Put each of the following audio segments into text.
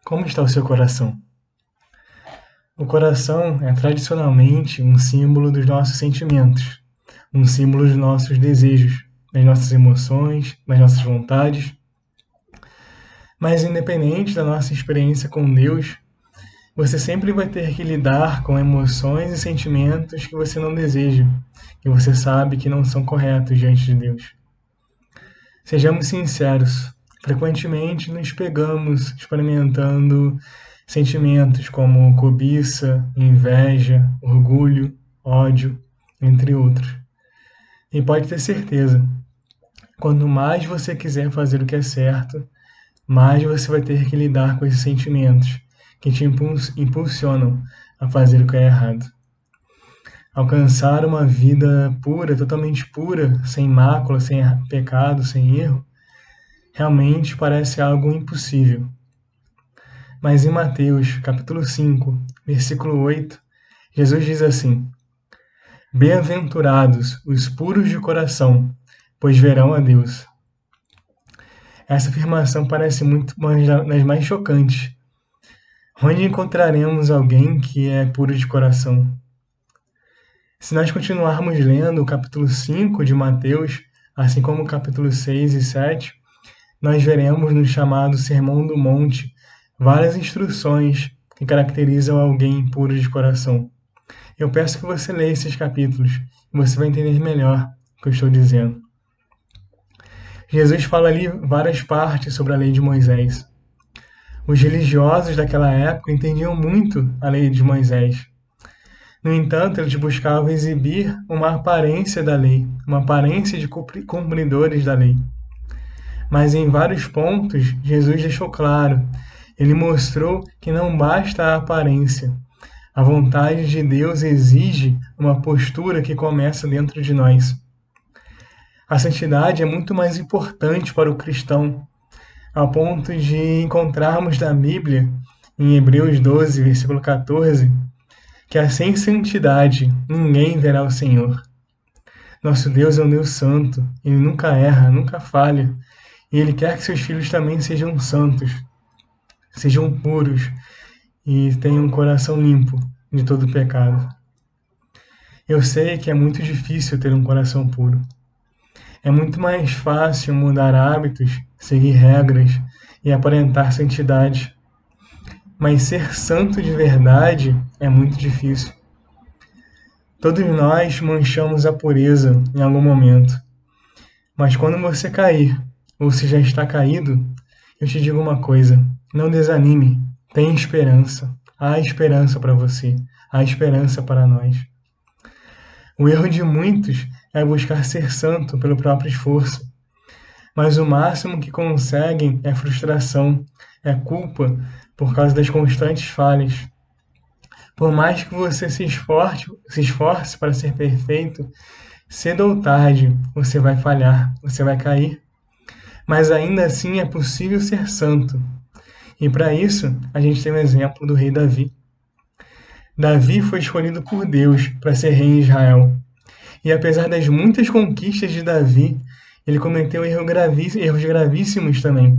Como está o seu coração? O coração é tradicionalmente um símbolo dos nossos sentimentos, um símbolo dos nossos desejos, das nossas emoções, das nossas vontades. Mas independente da nossa experiência com Deus, você sempre vai ter que lidar com emoções e sentimentos que você não deseja, que você sabe que não são corretos diante de Deus. Sejamos sinceros, frequentemente nos pegamos experimentando sentimentos como cobiça, inveja, orgulho, ódio, entre outros. E pode ter certeza, quanto mais você quiser fazer o que é certo, mais você vai ter que lidar com esses sentimentos que te impulsionam a fazer o que é errado. Alcançar uma vida pura, totalmente pura, sem mácula, sem pecado, sem erro, realmente parece algo impossível. Mas em Mateus, capítulo 5, versículo 8, Jesus diz assim: Bem-aventurados os puros de coração, pois verão a Deus. Essa afirmação parece muito uma das mais chocantes. Onde encontraremos alguém que é puro de coração? Se nós continuarmos lendo o capítulo 5 de Mateus, assim como o capítulo 6 e 7, nós veremos no chamado Sermão do Monte várias instruções que caracterizam alguém puro de coração. Eu peço que você leia esses capítulos e você vai entender melhor o que eu estou dizendo. Jesus fala ali várias partes sobre a lei de Moisés. Os religiosos daquela época entendiam muito a lei de Moisés. No entanto, eles buscavam exibir uma aparência da lei, uma aparência de cumpridores da lei. Mas em vários pontos, Jesus deixou claro, ele mostrou que não basta a aparência. A vontade de Deus exige uma postura que começa dentro de nós. A santidade é muito mais importante para o cristão, ao ponto de encontrarmos na Bíblia, em Hebreus 12, versículo 14, que sem santidade ninguém verá o Senhor. Nosso Deus é um Deus santo, ele nunca erra, nunca falha, e ele quer que seus filhos também sejam santos, sejam puros e tenham um coração limpo de todo pecado. Eu sei que é muito difícil ter um coração puro. É muito mais fácil mudar hábitos, seguir regras e aparentar santidade. Mas ser santo de verdade é muito difícil. Todos nós manchamos a pureza em algum momento. Mas quando você cair, ou se já está caído, eu te digo uma coisa: não desanime, tenha esperança. Há esperança para você, há esperança para nós. O erro de muitos é buscar ser santo pelo próprio esforço. Mas o máximo que conseguem é frustração, é culpa por causa das constantes falhas. Por mais que você se esforce para ser perfeito, cedo ou tarde você vai falhar, você vai cair. Mas ainda assim é possível ser santo. E para isso, a gente tem o exemplo do rei Davi. Davi foi escolhido por Deus para ser rei em Israel. E apesar das muitas conquistas de Davi, ele cometeu erros gravíssimos também.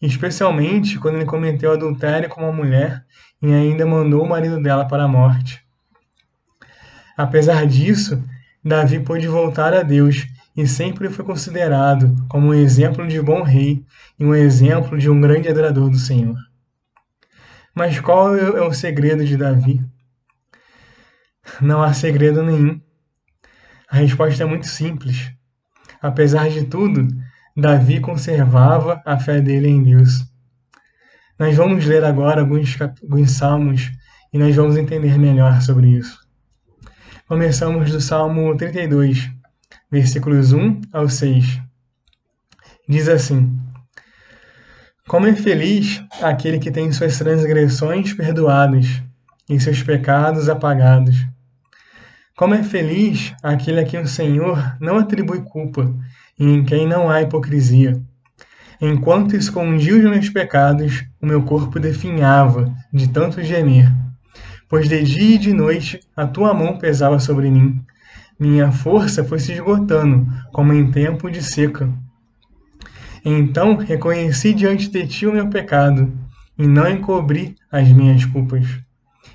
Especialmente quando ele cometeu adultério com uma mulher e ainda mandou o marido dela para a morte. Apesar disso, Davi pôde voltar a Deus e sempre foi considerado como um exemplo de bom rei e um exemplo de um grande adorador do Senhor. Mas qual é o segredo de Davi? Não há segredo nenhum. A resposta é muito simples. Apesar de tudo, Davi conservava a fé dele em Deus. Nós vamos ler agora alguns salmos e nós vamos entender melhor sobre isso. Começamos do Salmo 32, versículos 1 ao 6. Diz assim: Como é feliz aquele que tem suas transgressões perdoadas e seus pecados apagados. Como é feliz aquele a quem o Senhor não atribui culpa e em quem não há hipocrisia. Enquanto escondi os meus pecados, o meu corpo definhava de tanto gemer. Pois de dia e de noite a tua mão pesava sobre mim. Minha força foi se esgotando, como em tempo de seca. Então reconheci diante de ti o meu pecado e não encobri as minhas culpas.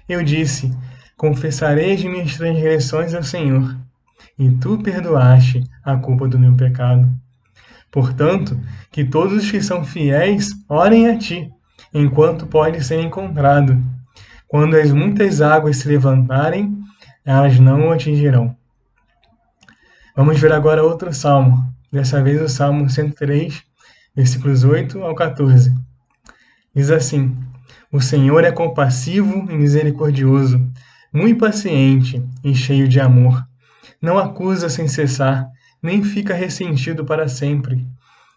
Eu disse: confessarei as minhas transgressões ao Senhor, e tu perdoaste a culpa do meu pecado. Portanto, que todos os que são fiéis orem a ti, enquanto pode ser encontrado. Quando as muitas águas se levantarem, elas não o atingirão. Vamos ver agora outro salmo, dessa vez o Salmo 103, versículos 8 ao 14. Diz assim: o Senhor é compassivo e misericordioso, muito paciente e cheio de amor. Não acusa sem cessar, nem fica ressentido para sempre.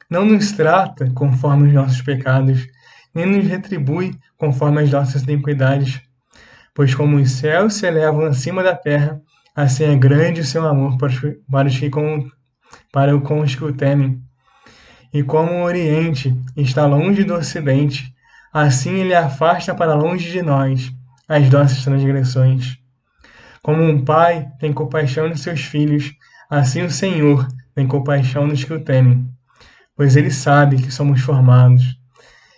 Não nos trata conforme os nossos pecados, nem nos retribui conforme as nossas iniquidades. Pois como os céus se elevam acima da terra, assim é grande o seu amor com os que o temem. E como o Oriente está longe do Ocidente, assim ele afasta para longe de nós as nossas transgressões. Como um pai tem compaixão de seus filhos, assim o Senhor tem compaixão dos que o temem, pois ele sabe que somos formados.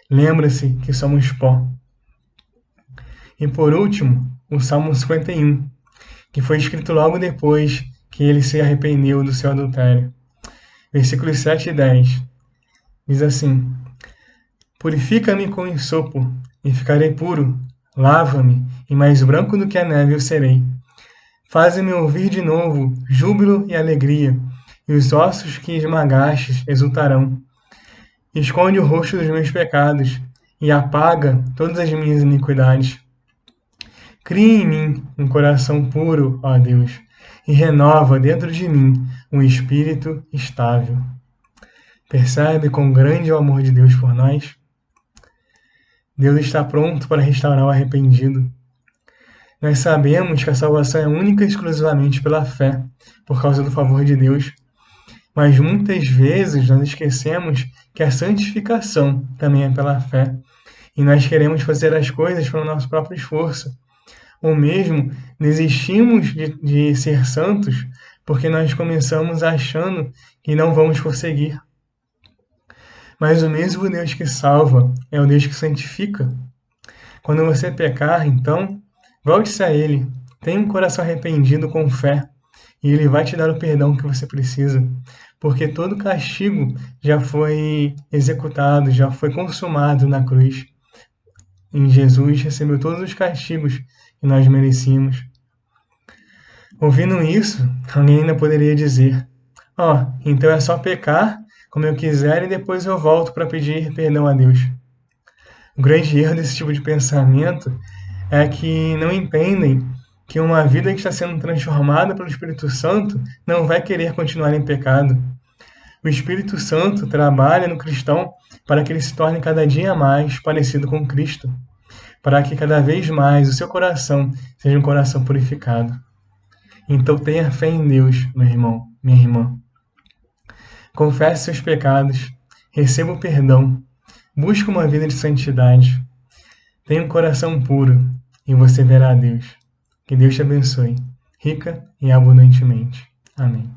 Lembra-se que somos pó. E por último, o Salmo 51, que foi escrito logo depois que ele se arrependeu do seu adultério. Versículos 7 e 10. Diz assim: purifica-me com ensopo, e ficarei puro. Lava-me, e mais branco do que a neve eu serei. Faze-me ouvir de novo júbilo e alegria, e os ossos que esmagastes exultarão. Esconde o rosto dos meus pecados, e apaga todas as minhas iniquidades. Cria em mim um coração puro, ó Deus, e renova dentro de mim um espírito estável. Percebe quão grande é o amor de Deus por nós? Deus está pronto para restaurar o arrependido. Nós sabemos que a salvação é única e exclusivamente pela fé, por causa do favor de Deus. Mas muitas vezes nós esquecemos que a santificação também é pela fé. E nós queremos fazer as coisas pelo nosso próprio esforço. Ou mesmo desistimos de ser santos porque nós começamos achando que não vamos conseguir. Mas o mesmo Deus que salva é o Deus que santifica. Quando você pecar, então, volte-se a Ele. Tenha um coração arrependido com fé. E Ele vai te dar o perdão que você precisa. Porque todo castigo já foi executado, já foi consumado na cruz. Em Jesus recebeu todos os castigos que nós merecíamos. Ouvindo isso, alguém ainda poderia dizer: então é só pecar como eu quiser e depois eu volto para pedir perdão a Deus. O grande erro desse tipo de pensamento é que não entendem que uma vida que está sendo transformada pelo Espírito Santo não vai querer continuar em pecado. O Espírito Santo trabalha no cristão para que ele se torne cada dia mais parecido com Cristo, para que cada vez mais o seu coração seja um coração purificado. Então tenha fé em Deus, meu irmão, minha irmã. Confesse seus pecados, receba o perdão, busque uma vida de santidade. Tenha um coração puro e você verá a Deus. Que Deus te abençoe, rica e abundantemente. Amém.